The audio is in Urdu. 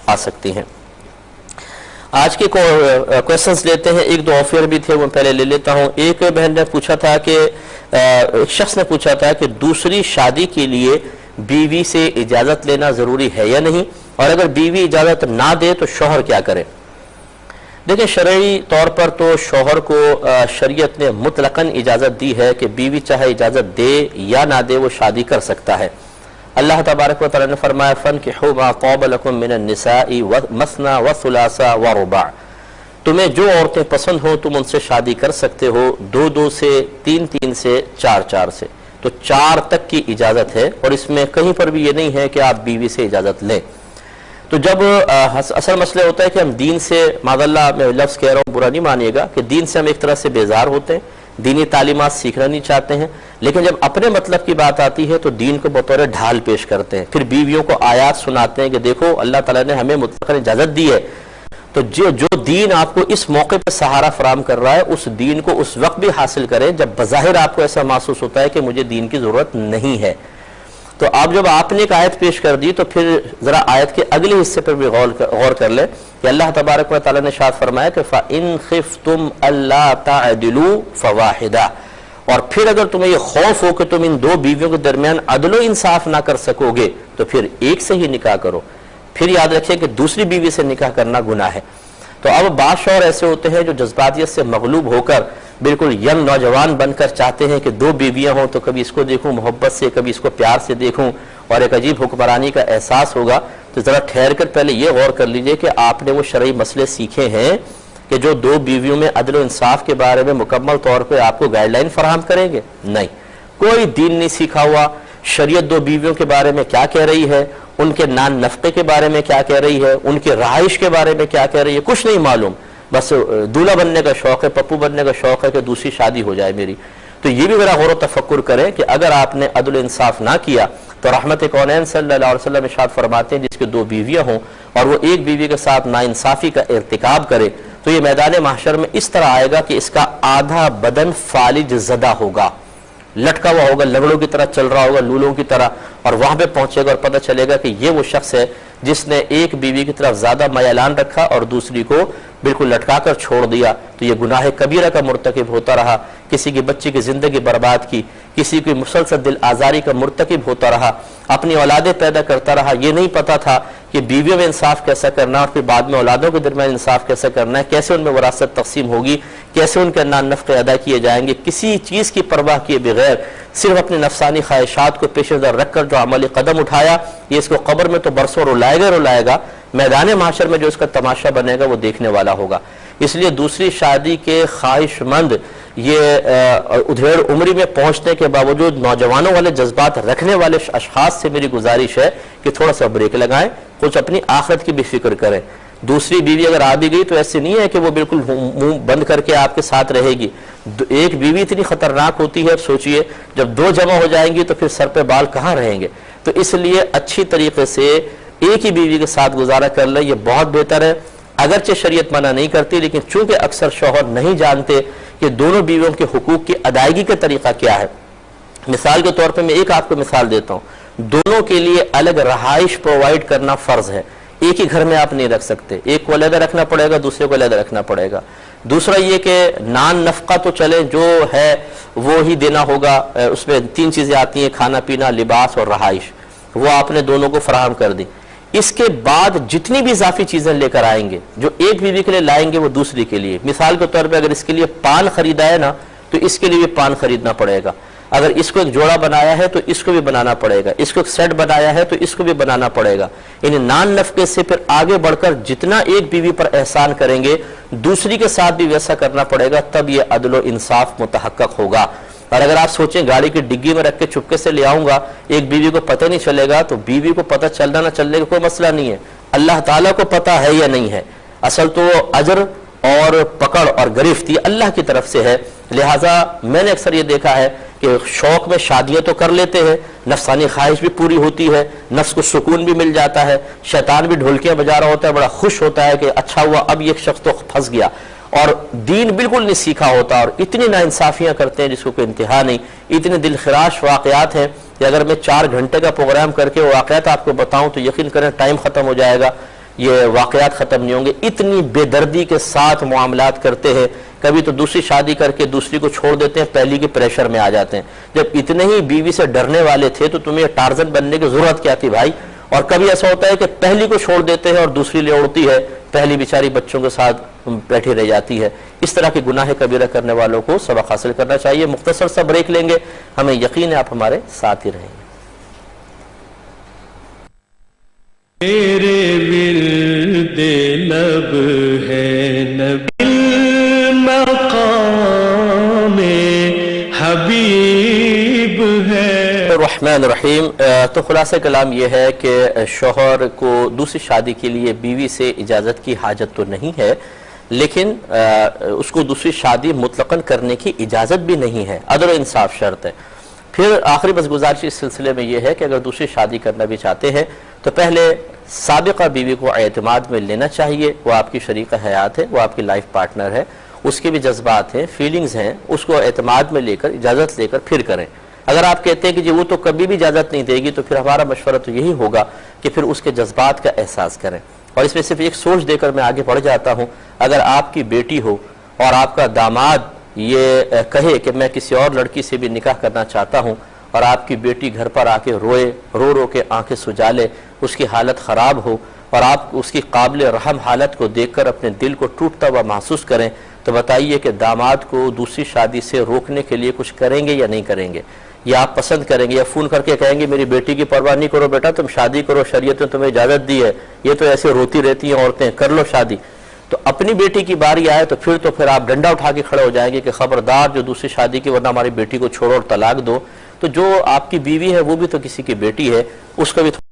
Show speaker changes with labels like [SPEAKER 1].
[SPEAKER 1] آ سکتی ہیں۔ آج کے کویسچنز لیتے ہیں، ایک دو آفر بھی تھے وہ پہلے لے لیتا ہوں۔ ایک بہن نے پوچھا تھا کہ ایک شخص نے پوچھا تھا کہ دوسری شادی کے لیے بیوی سے اجازت لینا ضروری ہے یا نہیں، اور اگر بیوی اجازت نہ دے تو شوہر کیا کرے؟ دیکھیں، شرعی طور پر تو شوہر کو شریعت نے مطلقاً اجازت دی ہے کہ بیوی چاہے اجازت دے یا نہ دے وہ شادی کر سکتا ہے۔ اللہ تبارک و تعالی نے فرمایا فَانكِحُوا مَا طَابَ لَكُم مِّنَ النِّسَاءِ مَثْنَىٰ وَثُلَاثَ وَرُبَاع، تمہیں جو عورتیں پسند ہوں تم ان سے شادی کر سکتے ہو، دو دو سے، تین تین سے، چار چار سے، تو چار تک کی اجازت ہے، اور اس میں کہیں پر بھی یہ نہیں ہے کہ آپ بیوی سے اجازت لیں۔ تو جب اصل مسئلہ ہوتا ہے کہ ہم دین سے، معاذ اللہ میں لفظ کہہ رہا ہوں برا نہیں مانیے گا، کہ دین سے ہم ایک طرح سے بیزار ہوتے ہیں، دینی تعلیمات سیکھنا نہیں چاہتے ہیں، لیکن جب اپنے مطلب کی بات آتی ہے تو دین کو بطور ڈھال پیش کرتے ہیں، پھر بیویوں کو آیات سناتے ہیں کہ دیکھو اللہ تعالیٰ نے ہمیں مطلق اجازت دی ہے، تو جو دین آپ کو اس موقع پہ سہارا فراہم کر رہا ہے اس دین کو اس وقت بھی حاصل کریں جب بظاہر آپ کو ایسا محسوس ہوتا ہے کہ مجھے دین کی ضرورت نہیں ہے۔ تو اب جب آپ نے ایک آیت پیش کر دی تو پھر ذرا آیت کے اگلے حصے پر بھی غور کر لیں کہ اللہ تبارک و تعالیٰ نے ارشاد فرمایا کہ فَإِن خِفْتُمْ أَلَّا تَعْدِلُوا فَوَاحِدَةً، اور پھر اگر تمہیں یہ خوف ہو کہ تم ان دو بیویوں کے درمیان عدل و انصاف نہ کر سکو گے تو پھر ایک سے ہی نکاح کرو۔ پھر یاد رکھیں کہ دوسری بیوی سے نکاح کرنا گناہ ہے۔ تو اب بعض شوہر ایسے ہوتے ہیں جو جذباتیت سے مغلوب ہو کر بالکل ینگ نوجوان بن کر چاہتے ہیں کہ دو بیویاں ہوں تو کبھی اس کو دیکھوں محبت سے، کبھی اس کو پیار سے دیکھوں، اور ایک عجیب حکمرانی کا احساس ہوگا۔ تو ذرا ٹھہر کر پہلے یہ غور کر لیجئے کہ آپ نے وہ شرعی مسئلے سیکھے ہیں کہ جو دو بیویوں میں عدل و انصاف کے بارے میں مکمل طور پہ آپ کو گائیڈ لائن فراہم کریں گے؟ نہیں، کوئی دین نہیں سیکھا ہوا۔ شریعت دو بیویوں کے بارے میں کیا کہہ رہی ہے، ان کے نان نفقے کے بارے میں کیا کہہ رہی ہے، ان کے رہائش کے بارے میں کیا کہہ رہی ہے، کچھ نہیں معلوم، بس دولہا بننے کا شوق ہے، پپو بننے کا شوق ہے کہ دوسری شادی ہو جائے میری۔ تو یہ بھی ذرا غور و تفکر کریں کہ اگر آپ نے عدل و انصاف نہ کیا تو رحمت کونین صلی اللہ علیہ وسلم ارشاد فرماتے ہیں جس کے دو بیویاں ہوں اور وہ ایک بیوی کے ساتھ ناانصافی کا ارتکاب کرے تو یہ میدان محشر میں اس طرح آئے گا کہ اس کا آدھا بدن فالج زدہ ہوگا، لٹکا ہوا ہوگا، لنگڑوں کی طرح چل رہا ہوگا، لولوں کی طرح، اور وہاں پہ پہنچے گا اور پتہ چلے گا کہ یہ وہ شخص ہے جس نے ایک بیوی کی طرف زیادہ میلان رکھا اور دوسری کو بالکل لٹکا کر چھوڑ دیا۔ تو یہ گناہ کبیرہ کا مرتکب ہوتا رہا، کسی کی بچی کی زندگی برباد کی، کسی کی مسلسل دل آزاری کا مرتکب ہوتا رہا، اپنی اولادیں پیدا کرتا رہا، یہ نہیں پتا تھا کہ بیویوں میں انصاف کیسا کرنا اور پھر بعد میں اولادوں کے درمیان انصاف کیسا کرنا ہے، کیسے ان میں وراثت تقسیم ہوگی، کیسے ان کے نان نفقے ادا کیے جائیں گے، کسی چیز کی پرواہ کیے بغیر صرف اپنے نفسانی خواہشات کو پیش نظر رکھ کر جو عملی قدم اٹھایا یہ اس کو قبر میں تو برسوں رلائے گا، میدان محشر میں جو اس کا تماشا بنے گا وہ دیکھنے والا ہوگا۔ اس لیے دوسری شادی کے خواہش مند یہ ادھیڑ عمری میں پہنچنے کے باوجود نوجوانوں والے جذبات رکھنے والے اشخاص سے میری گزارش ہے کہ تھوڑا سا بریک لگائیں، کچھ اپنی آخرت کی بھی فکر کریں۔ دوسری بیوی اگر آ بھی گئی تو ایسے نہیں ہے کہ وہ بالکل منہ بند کر کے آپ کے ساتھ رہے گی۔ ایک بیوی اتنی خطرناک ہوتی ہے، سوچئے جب دو جمع ہو جائیں گی تو پھر سر پہ بال کہاں رہیں گے۔ تو اس لیے اچھی طریقے سے ایک ہی بیوی کے ساتھ گزارا کر لیں، یہ بہت بہتر ہے۔ اگرچہ شریعت منع نہیں کرتی لیکن چونکہ اکثر شوہر نہیں جانتے کہ دونوں بیویوں کے حقوق کی ادائیگی کا طریقہ کیا ہے۔ مثال کے طور پہ میں ایک آپ کو مثال دیتا ہوں، دونوں کے لیے الگ رہائش پرووائڈ کرنا فرض ہے، ایک ہی گھر میں آپ نہیں رکھ سکتے، ایک کو علیحدہ رکھنا پڑے گا، دوسرے کو علیحدہ رکھنا پڑے گا۔ دوسرا یہ کہ نان نفقہ تو چلے جو ہے وہ ہی دینا ہوگا، اس میں تین چیزیں آتی ہیں، کھانا پینا، لباس اور رہائش، وہ آپ نے دونوں کو فراہم کر دی۔ اس کے بعد جتنی بھی اضافی چیزیں لے کر آئیں گے جو ایک بیوی کے لیے لائیں گے وہ دوسری کے لیے، مثال کے طور پہ اگر اس کے لیے پان خریدا ہے نا تو اس کے لیے بھی پان خریدنا پڑے گا، اگر اس کو ایک جوڑا بنایا ہے تو اس کو بھی بنانا پڑے گا، اس کو ایک سیٹ بنایا ہے تو اس کو بھی بنانا پڑے گا۔ یعنی نان نفقے سے پھر آگے بڑھ کر جتنا ایک بیوی پر احسان کریں گے دوسری کے ساتھ بھی ویسا کرنا پڑے گا، تب یہ عدل و انصاف متحقق ہوگا۔ اور اگر آپ سوچیں گاڑی کی ڈگی میں رکھ کے چپکے سے لے آؤں گا، ایک بیوی کو پتہ نہیں چلے گا، تو بیوی کو پتہ چلنا نہ چلنے کا کوئی مسئلہ نہیں ہے، اللہ تعالیٰ کو پتہ ہے یا نہیں ہے، اصل تو اجر اور پکڑ اور گرفت یہ اللہ کی طرف سے ہے۔ لہٰذا میں نے اکثر یہ دیکھا ہے کہ شوق میں شادیاں تو کر لیتے ہیں، نفسانی خواہش بھی پوری ہوتی ہے، نفس کو سکون بھی مل جاتا ہے، شیطان بھی ڈھولکیاں بجا رہا ہوتا ہے، بڑا خوش ہوتا ہے کہ اچھا ہوا اب یہ شخص تو پھنس گیا، اور دین بالکل نہیں سیکھا ہوتا اور اتنی ناانصافیاں کرتے ہیں جس کو کوئی انتہا نہیں۔ اتنے دل خراش واقعات ہیں کہ اگر میں 4 گھنٹے کا پروگرام کر کے واقعات آپ کو بتاؤں تو یقین کریں ٹائم ختم ہو جائے گا۔ یہ واقعات ختم نہیں ہوں گے. اتنی بے دردی کے ساتھ معاملات کرتے ہیں, کبھی تو دوسری شادی کر کے دوسری کو چھوڑ دیتے ہیں, پہلی کے پریشر میں آ جاتے ہیں. جب اتنے ہی بیوی سے ڈرنے والے تھے تو تمہیں ٹارزن بننے کی ضرورت کیا تھی بھائی. اور کبھی ایسا ہوتا ہے کہ پہلی کو چھوڑ دیتے ہیں اور دوسری لے اڑتی ہے, پہلی بیچاری بچوں کے ساتھ بیٹھی رہ جاتی ہے. اس طرح کے گناہ کبیرہ کرنے والوں کو سبق حاصل کرنا چاہیے. مختصر سا بریک لیں گے, ہمیں یقین ہے آپ ہمارے ساتھ ہی رہیں گے.
[SPEAKER 2] میرے ورد لب ہے نبی مقام حبیب ہے.
[SPEAKER 1] الرحمن الرحیم. تو خلاصہ کلام یہ ہے کہ شوہر کو دوسری شادی کے لیے بیوی سے اجازت کی حاجت تو نہیں ہے, لیکن اس کو دوسری شادی مطلقاً کرنے کی اجازت بھی نہیں ہے, عدل و انصاف شرط ہے. پھر آخری بس گزارش اس سلسلے میں یہ ہے کہ اگر دوسری شادی کرنا بھی چاہتے ہیں تو پہلے سابقہ بیوی کو اعتماد میں لینا چاہیے. وہ آپ کی شریک حیات ہے, وہ آپ کی لائف پارٹنر ہے, اس کے بھی جذبات ہیں, فیلنگز ہیں, اس کو اعتماد میں لے کر اجازت لے کر پھر کریں. اگر آپ کہتے ہیں کہ جی وہ تو کبھی بھی اجازت نہیں دے گی, تو پھر ہمارا مشورہ تو یہی ہوگا کہ پھر اس کے جذبات کا احساس کریں. اور اس میں صرف ایک سوچ دے کر میں آگے بڑھ جاتا ہوں, اگر آپ کی بیٹی ہو اور آپ کا داماد یہ کہے کہ میں کسی اور لڑکی سے بھی نکاح کرنا چاہتا ہوں, اور آپ کی بیٹی گھر پر آ کے روئے, رو رو کے آنکھیں سجالے, اس کی حالت خراب ہو, اور آپ اس کی قابل رحم حالت کو دیکھ کر اپنے دل کو ٹوٹتا ہوا محسوس کریں, تو بتائیے کہ داماد کو دوسری شادی سے روکنے کے لیے کچھ کریں گے یا نہیں کریں گے؟ یا آپ پسند کریں گے, یا فون کر کے کہیں گے میری بیٹی کی پرواہ نہیں کرو بیٹا, تم شادی کرو, شریعت نے تمہیں اجازت دی ہے, یہ تو ایسے روتی رہتی ہیں عورتیں, کر لو شادی. تو اپنی بیٹی کی باری آئے تو پھر آپ ڈنڈا اٹھا کے کھڑے ہو جائیں گے کہ خبردار جو دوسری شادی کی, ورنہ ہماری بیٹی کو چھوڑو اور طلاق دو. تو جو آپ کی بیوی ہے وہ بھی تو کسی کی بیٹی ہے, اس کا بھی